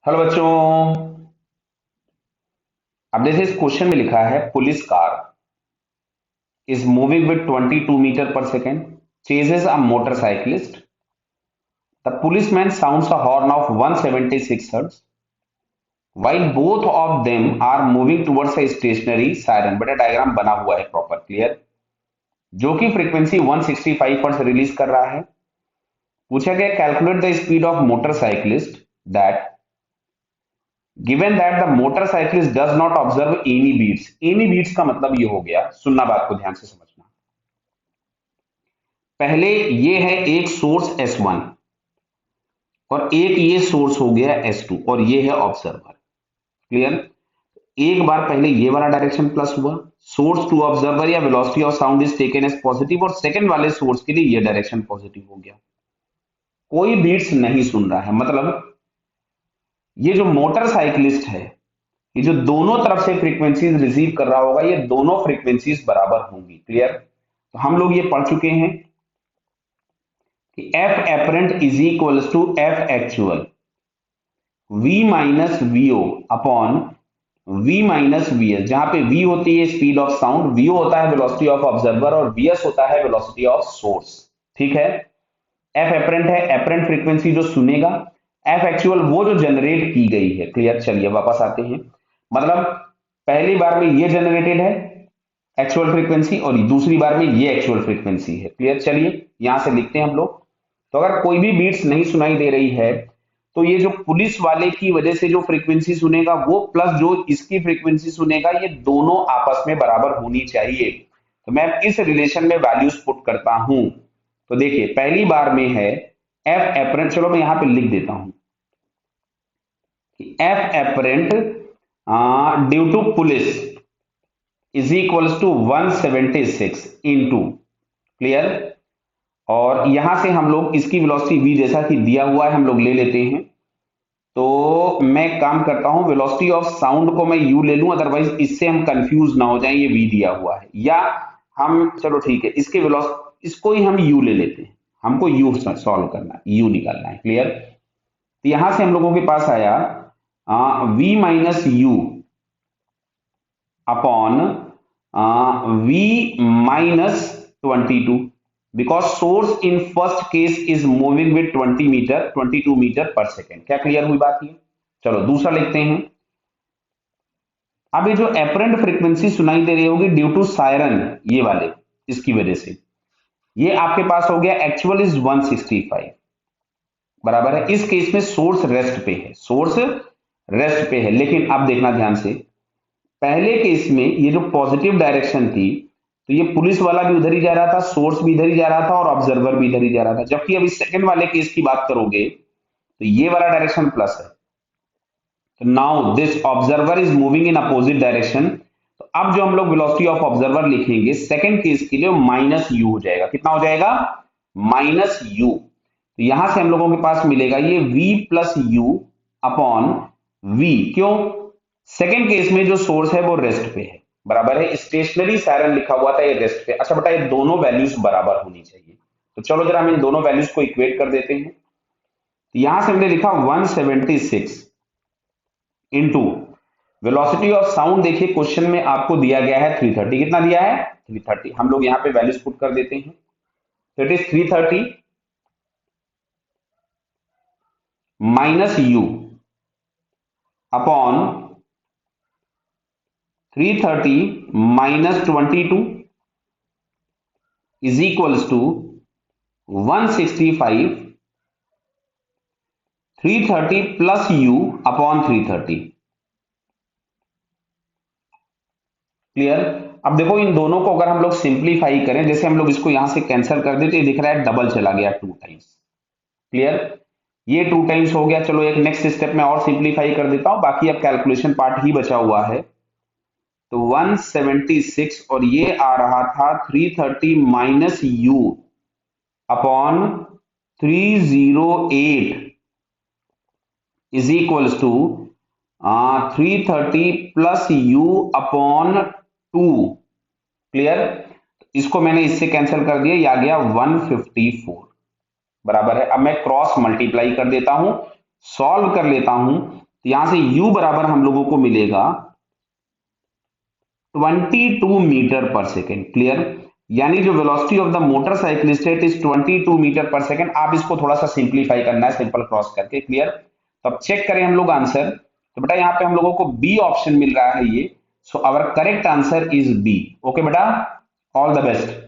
Hello बच्चों। अब जैसे इस क्वेश्चन में लिखा है police car is moving with 22 metre per second chases a motorcyclist the policeman sounds a horn of 176 hertz while both of them are moving towards a stationary siren। बड़ा diagram बना हुआ है प्रॉपर क्लियर, जो कि frequency 165 hertz release कर रहा है। पूछा गया calculate the speed of motorcyclist that given that the motorcyclist does not observe any beats. Any beats का मतलब ये हो गया, सुनना बात को ध्यान से समझना। पहले ये है एक सोर्स S1 और एक ये सोर्स हो गया S2 और ये है ऑब्जर्वर। क्लियर। एक बार पहले ये वाला डायरेक्शन प्लस हुआ, सोर्स टू ऑब्जर्वर या velocity of sound is taken as positive, और सेकंड वाले सोर्स के लिए ये डायरेक्शन पॉजिटिव हो गया। कोई बीट्स नहीं सुन रहा है, मतलब ये जो मोटरसाइकिलिस्ट है, ये जो दोनों तरफ से फ्रीक्वेंसीज रिसीव कर रहा होगा, ये दोनों फ्रीक्वेंसीज बराबर होंगी। क्लियर। तो हम लोग ये पढ़ चुके हैं कि F apparent is equals to F actual v minus VO upon v minus VS, जहां पे v होती है स्पीड ऑफ साउंड, vo होता है वेलोसिटी ऑफ ऑब्जर्वर और vs होता है वेलोसिटी ऑफ सोर्स। ठीक है। एफ एपरेंट है, एपरेंट फ्रीक्वेंसी जो सुनेगा, एफ एक्चुअल वो जो जनरेट की गई है। क्लियर। चलिए वापस आते हैं, मतलब पहली बार में ये जनरेटेड है एक्चुअल फ्रीक्वेंसी और दूसरी बार में ये एक्चुअल फ्रीक्वेंसी है। क्लियर। चलिए यहां से लिखते हैं हम लोग। तो अगर कोई भी बीट्स नहीं सुनाई दे रही है तो ये जो पुलिस वाले की वजह से जो फ्रीक्वेंसी सुनेगा वो प्लस जो इसकी फ्रीक्वेंसी सुनेगा, ये दोनों आपस में बराबर होनी चाहिए। तो मैं इस रिलेशन में वैल्यूज पुट करता हूं। तो देखिए पहली बार में है एफ एपरेंट, चलो मैं यहां पे लिख देता हूं कि F apparent due to police is equals to 176 into. Clear. और यहां से हम लोग इसकी वेलोसिटी v जैसा कि दिया हुआ है हम लोग ले लेते हैं। तो मैं काम करता हूं, वेलोसिटी ऑफ साउंड को मैं u ले लूं, अदरवाइज इससे हम कंफ्यूज ना हो जाएं, ये v दिया हुआ है। या हम चलो ठीक है, इसके वेलोसिटी इसको ही हम u ले लेते हैं, हमको u सॉल्व करना है, u निकालना है। क्लियर। तो यहां से हम लोगों के पास आया v minus U upon v minus 22, because source in first case is moving with 22 metre per second. क्या क्लियर हुई बात ये? चलो दूसरा लिखते हैं। अब ये जो एपरेंट फ्रीक्वेंसी सुनाई दे रही होगी ड्यू टू सायरन, ये वाले इसकी वजह से, ये आपके पास हो गया एक्चुअल इज 165 बराबर है। इस केस में सोर्स रेस्ट पे है, सोर्स रेस्ट पे है। लेकिन अब देखना ध्यान से, पहले केस में ये जो पॉजिटिव डायरेक्शन थी तो ये पुलिस वाला भी उधर ही जा रहा था, सोर्स भी इधर ही जा रहा था और ऑब्जर्वर भी इधर ही जा रहा था। जबकि अभी सेकंड वाले केस की बात करोगे तो ये वाला डायरेक्शन प्लस है, तो now this observer is moving in opposite direction. तो अब जो हम लोग वेलोसिटी ऑफ ऑब्जर्वर लिखेंगे सेकंड केस के लिए माइनस यू हो जाएगा। कितना हो जाएगा? Minus you. तो यहां से हम लोगों के पास मिलेगा ये v plus U upon v। क्यों? सेकंड केस में जो सोर्स है वो रेस्ट पे है, बराबर है। स्टेशनरी सायरन लिखा हुआ था, ये रेस्ट पे। अच्छा बेटा, ये दोनों वैल्यूज बराबर होनी चाहिए। तो चलो जरा हम इन दोनों वैल्यूज को इक्वेट कर देते हैं। तो यहां से हमने लिखा 176 इंटू वेलोसिटी ऑफ साउंड। देखिए क्वेश्चन में आपको दिया गया है 330। कितना दिया है? 330। हम लोग यहां पे वैल्यूज पुट कर देते हैं। तो it is 330 minus U upon 330 minus 22 is equals to 165 330 plus u upon 330। Clear. अब देखो इन दोनों को अगर हम लोग सिंप्लीफाई करें, जैसे हम लोग इसको यहां से कैंसिल कर देते, दिख रहा है डबल चला गया 2 टाइम्स। क्लियर। ये 2 टाइम्स हो गया। चलो एक नेक्स्ट स्टेप में और सिंप्लीफाई कर देता हूं, बाकी अब कैलकुलेशन पार्ट ही बचा हुआ है। तो 176 और ये आ रहा था 330 minus U upon 308 is equals to 330 plus U upon 2। Clear. इसको मैंने इससे कैंसिल कर दिया, ये आ गया 154 बराबर है। अब मैं क्रॉस मल्टीप्लाई कर देता हूं, सॉल्व कर लेता हूं। तो यहां से u बराबर हम लोगों को मिलेगा 22 मीटर पर सेकेंड। क्लियर? यानी जो वेलोसिटी ऑफ द मोटरसाइकिलिस्ट है it is 22 metre per second. आप इसको थोड़ा सा सिंप्लीफाई करना है सिंपल क्रॉस करके। क्लियर? तो अब चेक करें हम लोग आंसर। तो बेटा यहाँ पे हम लोगों को बी ऑप्शन मिल रहा है ये। So our correct answer is B. Okay बेटा, ऑल द बेस्ट।